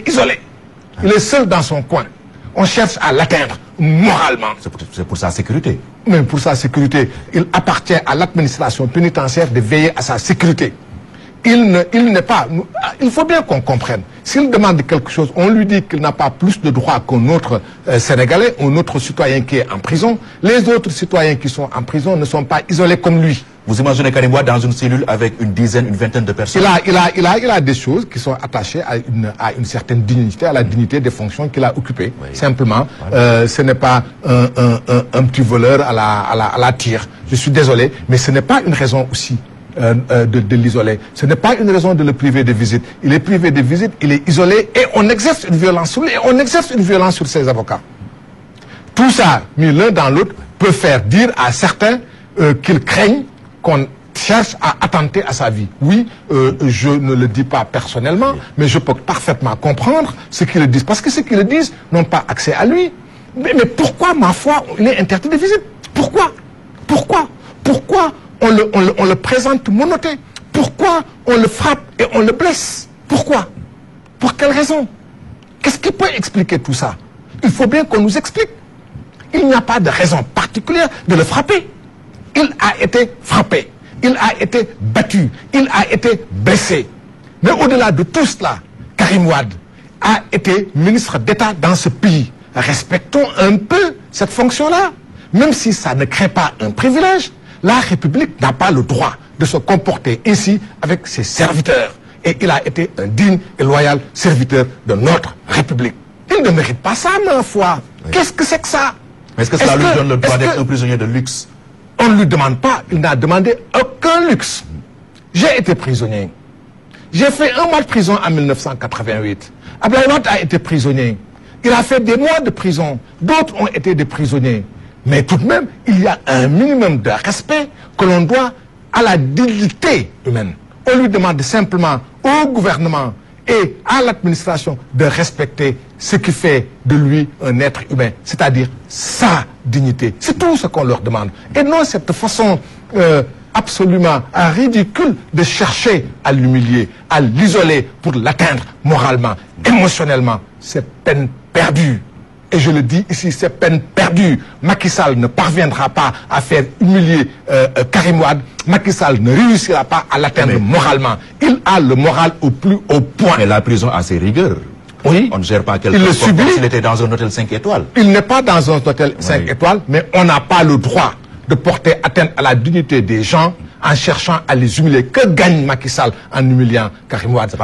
isolé. Il est seul dans son coin. On cherche à l'atteindre moralement. C'est pour sa sécurité. Même pour sa sécurité. Il appartient à l'administration pénitentiaire de veiller à sa sécurité. Il n'est pas... Il faut bien qu'on comprenne. S'il demande quelque chose, on lui dit qu'il n'a pas plus de droits qu'un autre Sénégalais, un autre citoyen qui est en prison. Les autres citoyens qui sont en prison ne sont pas isolés comme lui. Vous imaginez Karim Wade dans une cellule avec une dizaine, une vingtaine de personnes? Il a des choses qui sont attachées à une certaine dignité, à la dignité des fonctions qu'il a occupées. Oui. Simplement, voilà. Ce n'est pas un petit voleur à la tire. Je suis désolé, mais ce n'est pas une raison aussi de l'isoler. Ce n'est pas une raison de le priver de visite. Il est privé de visite, il est isolé et on exerce une violence sur lui et on exerce une violence sur ses avocats. Tout ça, mis l'un dans l'autre, peut faire dire à certains qu'ils craignent qu'on cherche à attenter à sa vie. Oui, je ne le dis pas personnellement, mais je peux parfaitement comprendre ce qu'ils disent. Parce que ce qu'ils disent n'ont pas accès à lui. Mais pourquoi, ma foi, il est interdit de visite? Pourquoi? Pourquoi on le présente menotté? Pourquoi on le frappe et on le blesse? Pourquoi? Pour quelle raison? Qu'est-ce qui peut expliquer tout ça? Il faut bien qu'on nous explique. Il n'y a pas de raison particulière de le frapper. Il a été frappé, il a été battu, il a été blessé. Mais au-delà de tout cela, Karim Wade a été ministre d'État dans ce pays. Respectons un peu cette fonction-là. Même si ça ne crée pas un privilège, la République n'a pas le droit de se comporter ainsi avec ses serviteurs. Et il a été un digne et loyal serviteur de notre République. Il ne mérite pas ça, ma foi. Oui. Qu'est-ce que c'est que ça? Est-ce que cela lui donne le droit d'être un prisonnier de luxe? On ne lui demande pas, il n'a demandé aucun luxe. J'ai été prisonnier. J'ai fait un mois de prison en 1988. Abdoulaye Wade a été prisonnier. Il a fait des mois de prison. D'autres ont été des prisonniers. Mais tout de même, il y a un minimum de respect que l'on doit à la dignité humaine. On lui demande simplement au gouvernement et à l'administration de respecter ce qui fait de lui un être humain, c'est-à-dire sa dignité. C'est tout ce qu'on leur demande. Et non cette façon absolument ridicule de chercher à l'humilier, à l'isoler pour l'atteindre moralement, émotionnellement. C'est peine perdue. Et je le dis ici, c'est peine perdue. Macky Sall ne parviendra pas à faire humilier Karim Wade. Macky Sall ne réussira pas à l'atteindre moralement. Il a le moral au plus haut point. Mais la prison a ses rigueurs. Oui. On ne gère pas quelqu'un comme s'il était dans un hôtel 5 étoiles. Il n'est pas dans un hôtel 5 étoiles, mais on n'a pas le droit de porter atteinte à la dignité des gens en cherchant à les humilier. Que gagne Macky Sall en humiliant Karim Wade?